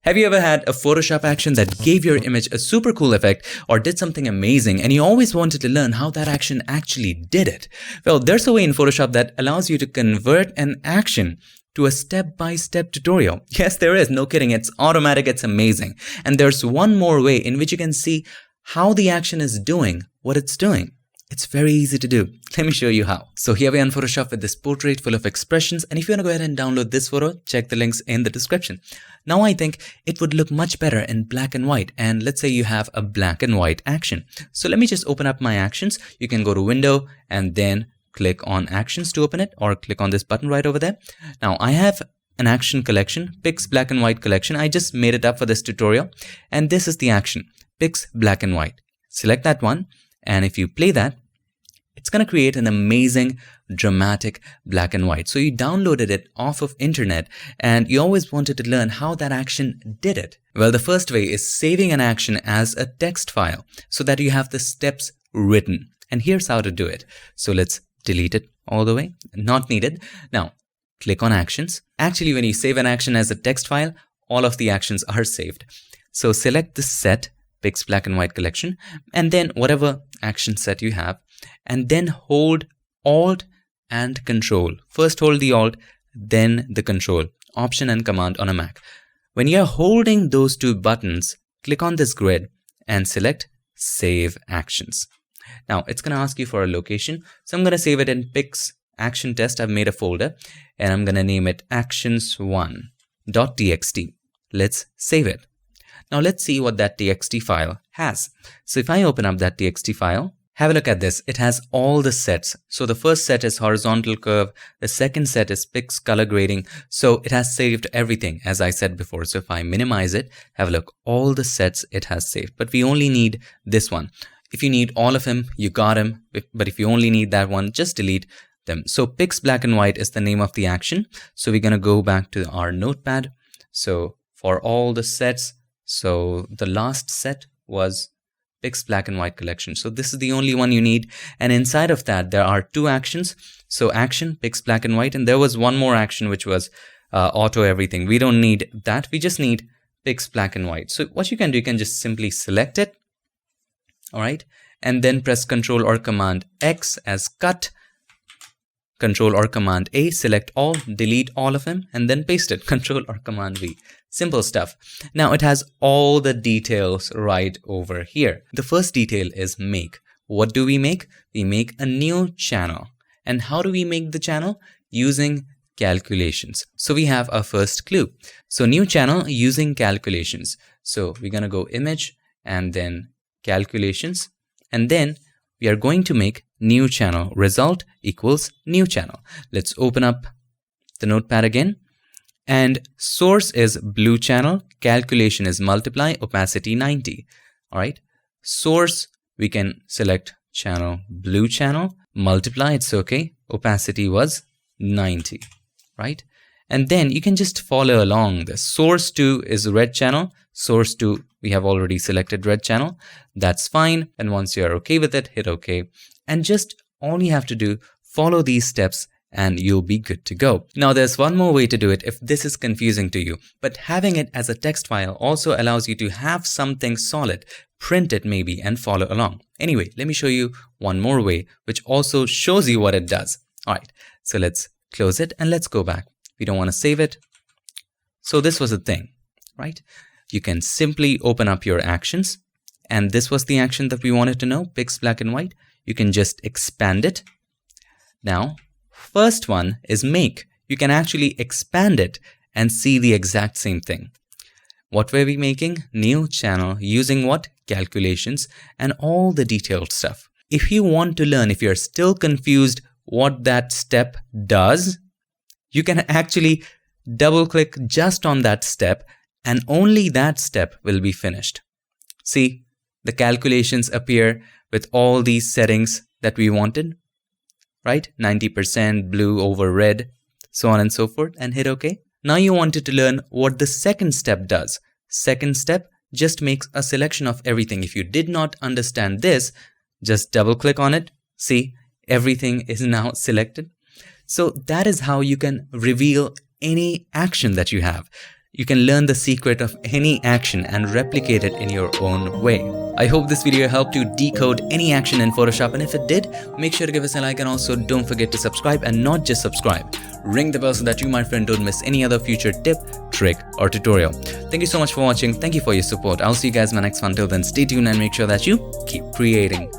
Have you ever had a Photoshop action that gave your image a super cool effect or did something amazing and you always wanted to learn how that action actually did it? Well, there's a way in Photoshop that allows you to convert an action to a step-by-step tutorial. Yes, there is. No kidding. It's automatic. It's amazing. And there's one more way in which you can see how the action is doing what it's doing. It's very easy to do. Let me show you how. So here we are in Photoshop with this portrait full of expressions. And if you want to go ahead and download this photo, check the links in the description. Now I think it would look much better in black and white. And let's say you have a black and white action. So let me just open up my actions. You can go to Window and then click on Actions to open it, or click on this button right over there. Now I have an action collection, Pix Black and White collection. I just made it up for this tutorial. And this is the action, Pix Black and White. Select that one. And if you play that, it's going to create an amazing, dramatic black and white. So you downloaded it off of internet and you always wanted to learn how that action did it. Well, the first way is saving an action as a text file so that you have the steps written. And here's how to do it. So let's delete it all the way. Not needed. Now, click on Actions. Actually, when you save an action as a text file, all of the actions are saved. So select the set, Pix Black and White collection, and then whatever action set you have, and then hold Alt and Control. First hold the Alt, then the Control, Option and Command on a Mac. When you're holding those two buttons, click on this grid and select Save Actions. Now it's going to ask you for a location. So I'm going to save it in Pix Action Test. I've made a folder and I'm going to name it actions1.txt. Let's save it. Now let's see what that txt file has. So if I open up that txt file, have a look at this. It has all the sets. So the first set is horizontal curve. The second set is Pix color grading. So it has saved everything, as I said before. So if I minimize it, have a look, all the sets it has saved. But we only need this one. If you need all of them, you got them. But if you only need that one, just delete them. So Pix Black and White is the name of the action. So we're going to go back to our notepad. So for all the sets, so the last set was Pix Black and White collection. So this is the only one you need. And inside of that, there are two actions. So action, Pix Black and White. And there was one more action, which was auto everything. We don't need that. We just need Pix Black and White. So what you can do, you can just simply select it. All right. And then press Control or Command X as cut. Control or Command A, select all, delete all of them, and then paste it. Control or Command V. Simple stuff. Now it has all the details right over here. The first detail is make. What do we make? We make a new channel. And how do we make the channel? Using calculations. So we have our first clue. So new channel using calculations. So we're going to go image and then calculations. And then we are going to make new channel. Result equals new channel. Let's open up the notepad again. And source is blue channel. Calculation is multiply. Opacity 90. All right. Source, we can select channel, blue channel. Multiply, it's okay. Opacity was 90. Right. And then you can just follow along. The source 2 is red channel. Source 2, we have already selected red channel. That's fine. And once you're okay with it, hit OK. And just all you have to do, follow these steps and you'll be good to go. Now there's one more way to do it if this is confusing to you, but having it as a text file also allows you to have something solid, print it maybe and follow along. Anyway, let me show you one more way, which also shows you what it does. All right, so let's close it and let's go back. We don't want to save it. So this was a thing, right? You can simply open up your actions. And this was the action that we wanted to know, Pix Black and White. You can just expand it. Now, first one is make. You can actually expand it and see the exact same thing. What were we making? New channel using what? Calculations and all the detailed stuff. If you want to learn, if you're still confused what that step does, you can actually double click just on that step and only that step will be finished. See, the calculations appear with all these settings that we wanted, right? 90% blue over red, so on and so forth, and hit OK. Now you wanted to learn what the second step does. Second step just makes a selection of everything. If you did not understand this, just double click on it. See, everything is now selected. So that is how you can reveal any action that you have. You can learn the secret of any action and replicate it in your own way. I hope this video helped you decode any action in Photoshop, and if it did, make sure to give us a like, and also don't forget to subscribe, and not just subscribe. Ring the bell so that you, my friend, don't miss any other future tip, trick or tutorial. Thank you so much for watching. Thank you for your support. I'll see you guys in my next one. Till then, stay tuned and make sure that you keep creating.